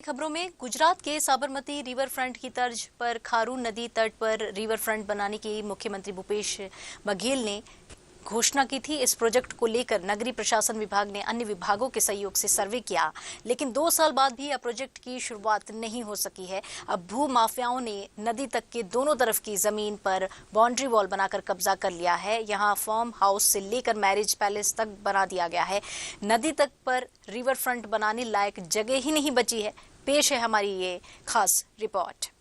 खबरों में गुजरात के साबरमती रिवर फ्रंट की तर्ज पर खारून नदी तट पर रिवर फ्रंट बनाने की मुख्यमंत्री भूपेश बघेल ने घोषणा की थी। इस प्रोजेक्ट को लेकर नगरीय प्रशासन विभाग ने अन्य विभागों के सहयोग से सर्वे किया, लेकिन 2 साल बाद भी अब प्रोजेक्ट की शुरुआत नहीं हो सकी है। अब भू माफियाओं ने नदी तक के दोनों तरफ की जमीन पर बाउंड्री वॉल बनाकर कब्जा कर लिया है। यहाँ फार्म हाउस से लेकर मैरिज पैलेस तक बना दिया गया है। नदी तक पर रिवर फ्रंट बनाने लायक जगह ही नहीं बची है। पेश है हमारी ये खास रिपोर्ट।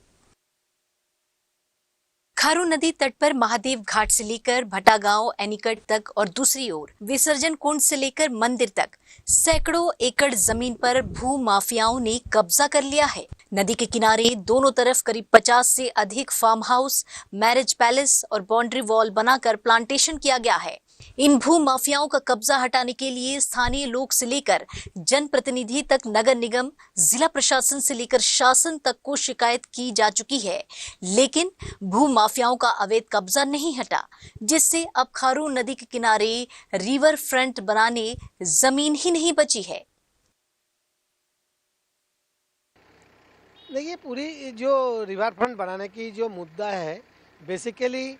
खारून नदी तट पर महादेव घाट से लेकर भटा गांव एनीकट तक और दूसरी ओर विसर्जन कुंड से लेकर मंदिर तक सैकड़ों एकड़ जमीन पर भू माफियाओं ने कब्जा कर लिया है। नदी के किनारे दोनों तरफ करीब 50 से अधिक फार्म हाउस, मैरिज पैलेस और बाउंड्री वॉल बनाकर प्लांटेशन किया गया है। इन भू माफियाओं का कब्जा हटाने के लिए स्थानीय लोग से लेकर जनप्रतिनिधि तक, नगर निगम, जिला प्रशासन से लेकर शासन तक को शिकायत की जा चुकी है, लेकिन भू माफियाओं का अवैध कब्जा नहीं हटा, जिससे अब खारून नदी के किनारे रिवर फ्रंट बनाने जमीन ही नहीं बची है। देखिए, पूरी जो रिवर फ्रंट बनाने की जो मुद्दा है, बेसिकली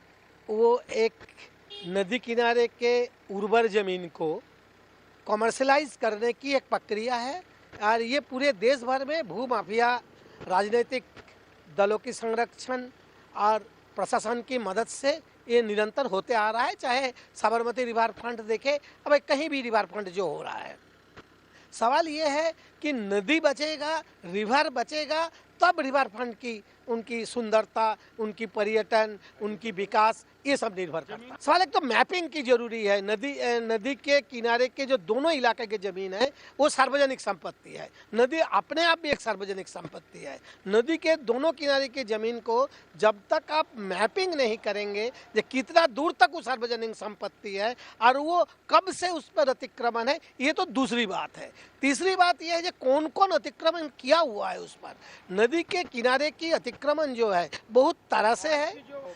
वो एक नदी किनारे के उर्वर ज़मीन को कमर्शलाइज करने की एक प्रक्रिया है। और ये पूरे देश भर में भू माफिया राजनीतिक दलों की संरक्षण और प्रशासन की मदद से ये निरंतर होते आ रहा है। चाहे साबरमती रिवर फ्रंट देखे, अब कहीं भी रिवर फ्रंट जो हो रहा है, सवाल ये है कि नदी बचेगा, रिवर बचेगा, तब रिवर फ्रंट की उनकी सुंदरता, उनकी पर्यटन, उनकी विकास, ये सब निर्भर करता है। सवाल एक तो मैपिंग की जरूरी है। नदी के किनारे के जो दोनों इलाके की जमीन है वो सार्वजनिक संपत्ति है। नदी अपने आप भी एक सार्वजनिक संपत्ति है। नदी के दोनों किनारे की जमीन को जब तक आप मैपिंग नहीं करेंगे कि कितना दूर तक वो सार्वजनिक संपत्ति है और वो कब से उस पर अतिक्रमण है, ये तो दूसरी बात है। तीसरी बात यह है कि कौन कौन अतिक्रमण किया हुआ है उस पर। नदी के किनारे की अतिक्रमण जो है बहुत तरह से है।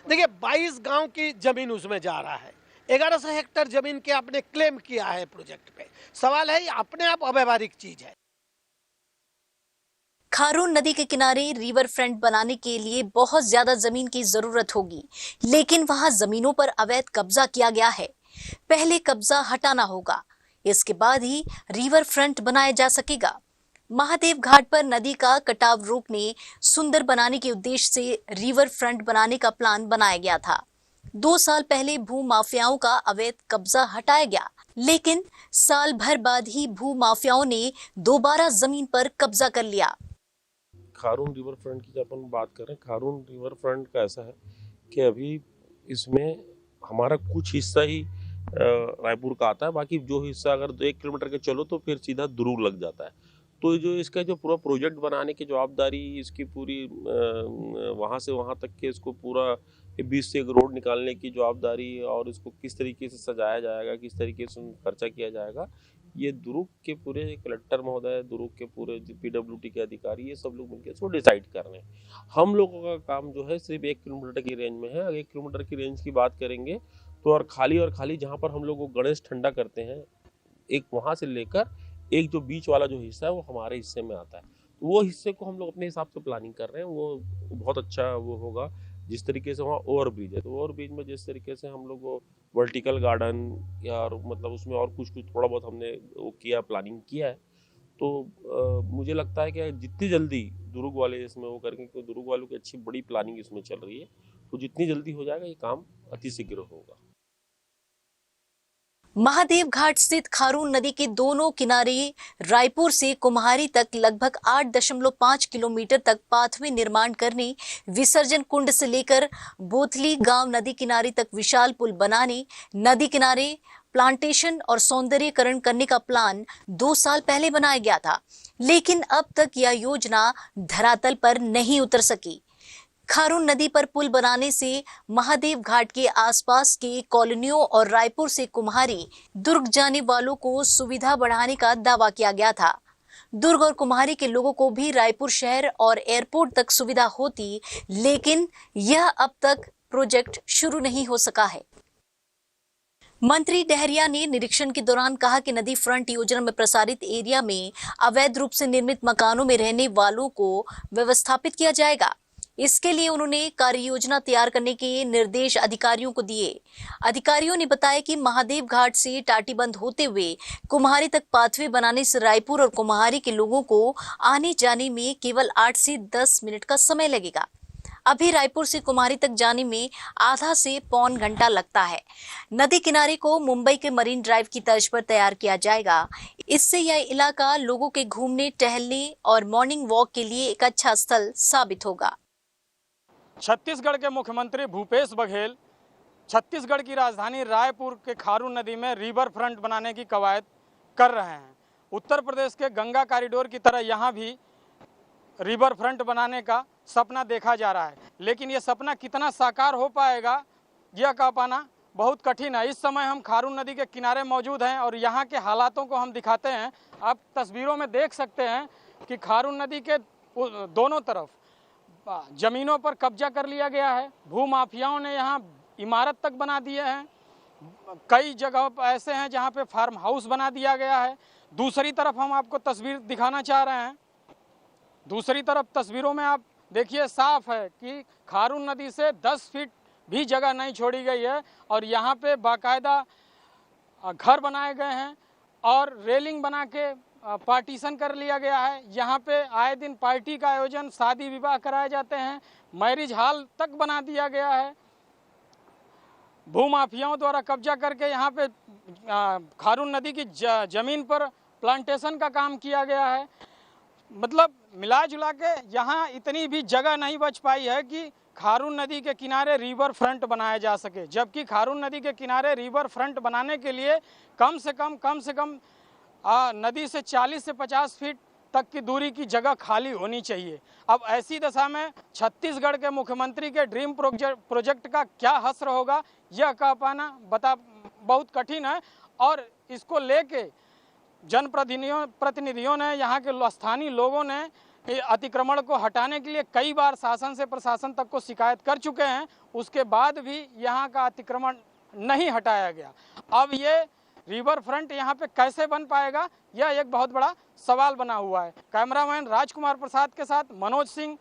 देखिए, 22 गांव की जमीन उसमें जा रहा है। 1100 हेक्टेयर जमीन के आपने क्लेम किया है प्रोजेक्ट पे। सवाल है, ये अपने आप अव्यवहारिक चीज है। खारून नदी के किनारे रिवर फ्रंट बनाने के लिए बहुत ज्यादा जमीन की जरूरत होगी, लेकिन वहां जमीनों पर अवैध कब्जा किया गया है। पहले कब्जा हटाना होगा, इसके बाद ही रिवर फ्रंट बनाया जा सकेगा। महादेव घाट पर नदी का कटाव रोकने, सुंदर बनाने के उद्देश्य से रिवर फ्रंट बनाने का प्लान बनाया गया था। 2 साल पहले भू माफियाओं का अवैध कब्जा हटाया गया, लेकिन साल भर बाद ही भू माफियाओं ने दोबारा जमीन पर कब्जा कर लिया। खारून रिवर फ्रंट की जब अपन बात कर रहे हैं, खारून रिवर फ्रंट का ऐसा है कि अभी इसमें हमारा कुछ हिस्सा ही रायपुर का आता है, बाकी जो हिस्सा अगर 1 किलोमीटर के चलो तो फिर सीधा दुर्ग लग जाता है। तो जो इसका जो पूरा प्रोजेक्ट बनाने की जवाबदारी, इसकी पूरी वहाँ से वहाँ तक के इसको पूरा 20 से 1 रोड निकालने की जवाबदारी और इसको किस तरीके से सजाया जाएगा, किस तरीके से खर्चा किया जाएगा, ये दुर्ग के पूरे कलेक्टर महोदय, दुर्ग के पूरे PWD के अधिकारी, ये सब लोग मिलकर इसको डिसाइड कर रहे हैं। हम लोगों का काम जो है सिर्फ 1 किलोमीटर की रेंज में है। अगर 1 किलोमीटर की रेंज की बात करेंगे तो और खाली जहाँ पर हम लोग वो गणेश ठंडा करते हैं, एक वहाँ से लेकर एक जो बीच वाला जो हिस्सा है वो हमारे हिस्से में आता है। तो वो हिस्से को हम लोग अपने हिसाब से प्लानिंग कर रहे हैं। वो बहुत अच्छा वो होगा। जिस तरीके से वहाँ ओवर ब्रिज है, तो ओवर ब्रिज में जिस तरीके से हम लोग वो वर्टिकल गार्डन या मतलब उसमें और कुछ थोड़ा बहुत हमने वो किया, प्लानिंग किया है। तो मुझे लगता है कि जितनी जल्दी दुर्ग वाले इसमें वो करेंगे, क्योंकि दुर्ग वालों की अच्छी बड़ी प्लानिंग इसमें चल रही है, तो जितनी जल्दी हो जाएगा ये काम अतिशीघ्र होगा। महादेव घाट स्थित खारून नदी के दोनों किनारे रायपुर से कुम्हारी तक लगभग 8.5 किलोमीटर तक पाथवे निर्माण करने, विसर्जन कुंड से लेकर बोथली गांव नदी किनारे तक विशाल पुल बनाने, नदी किनारे प्लांटेशन और सौंदर्यीकरण करने का प्लान 2 साल पहले बनाया गया था, लेकिन अब तक यह योजना धरातल पर नहीं उतर सकी। खारून नदी पर पुल बनाने से महादेव घाट के आसपास के कॉलोनियों और रायपुर से कुम्हारी दुर्ग जाने वालों को सुविधा बढ़ाने का दावा किया गया था। दुर्ग और कुम्हारी के लोगों को भी रायपुर शहर और एयरपोर्ट तक सुविधा होती, लेकिन यह अब तक प्रोजेक्ट शुरू नहीं हो सका है। मंत्री डहरिया ने निरीक्षण के दौरान कहा कि नदी फ्रंट योजना में प्रसारित एरिया में अवैध रूप से निर्मित मकानों में रहने वालों को व्यवस्थापित किया जाएगा। इसके लिए उन्होंने कार्य योजना तैयार करने के निर्देश अधिकारियों को दिए। अधिकारियों ने बताया कि महादेव घाट से टाटीबंद होते हुए कुम्हारी तक पाथवे बनाने से रायपुर और कुम्हारी के लोगों को आने जाने में केवल 8 से 10 मिनट का समय लगेगा। अभी रायपुर से कुम्हारी तक जाने में आधा से पौन घंटा लगता है। नदी किनारे को मुंबई के मरीन ड्राइव की तर्ज पर तैयार किया जाएगा। इससे यह इलाका लोगों के घूमने, टहलने और मॉर्निंग वॉक के लिए एक अच्छा स्थल साबित होगा। छत्तीसगढ़ के मुख्यमंत्री भूपेश बघेल छत्तीसगढ़ की राजधानी रायपुर के खारून नदी में रिवर फ्रंट बनाने की कवायद कर रहे हैं। उत्तर प्रदेश के गंगा कॉरिडोर की तरह यहाँ भी रिवर फ्रंट बनाने का सपना देखा जा रहा है, लेकिन ये सपना कितना साकार हो पाएगा यह कह पाना बहुत कठिन है। इस समय हम खारून नदी के किनारे मौजूद हैं और यहाँ के हालातों को हम दिखाते हैं। आप तस्वीरों में देख सकते हैं कि खारून नदी के दोनों तरफ जमीनों पर कब्जा कर लिया गया है। भूमाफियाओं ने यहाँ इमारत तक बना दिए हैं। कई जगह ऐसे हैं जहाँ पे फार्म हाउस बना दिया गया है। दूसरी तरफ हम आपको तस्वीर दिखाना चाह रहे हैं। दूसरी तरफ तस्वीरों में आप देखिए, साफ है कि खारून नदी से 10 फीट भी जगह नहीं छोड़ी गई है और यहाँ पे बाकायदा घर बनाए गए हैं और रेलिंग बना के पार्टीशन कर लिया गया है। यहाँ पे आए दिन पार्टी का आयोजन, शादी विवाह कराए जाते हैं। मैरिज हॉल तक बना दिया गया है। भूमाफियाओं द्वारा कब्जा करके यहाँ पे खारून नदी की जमीन पर प्लांटेशन का काम किया गया है। मतलब मिला जुला के यहाँ इतनी भी जगह नहीं बच पाई है कि खारून नदी के किनारे रिवर फ्रंट बनाया जा सके, जबकि खारून नदी के किनारे रिवर फ्रंट बनाने के लिए कम से कम नदी से 40 से 50 फीट तक की दूरी की जगह खाली होनी चाहिए। अब ऐसी दशा में छत्तीसगढ़ के मुख्यमंत्री के ड्रीम प्रोजेक्ट का क्या हश्र होगा यह कह पाना बहुत कठिन है। और इसको लेके जनप्रतिनिधियों ने, यहाँ के स्थानीय लोगों ने अतिक्रमण को हटाने के लिए कई बार शासन से प्रशासन तक को शिकायत कर चुके हैं। उसके बाद भी यहाँ का अतिक्रमण नहीं हटाया गया। अब ये रिवर फ्रंट यहाँ पे कैसे बन पाएगा, यह एक बहुत बड़ा सवाल बना हुआ है। कैमरामैन राजकुमार प्रसाद के साथ मनोज सिंह,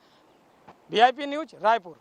VIP न्यूज, रायपुर।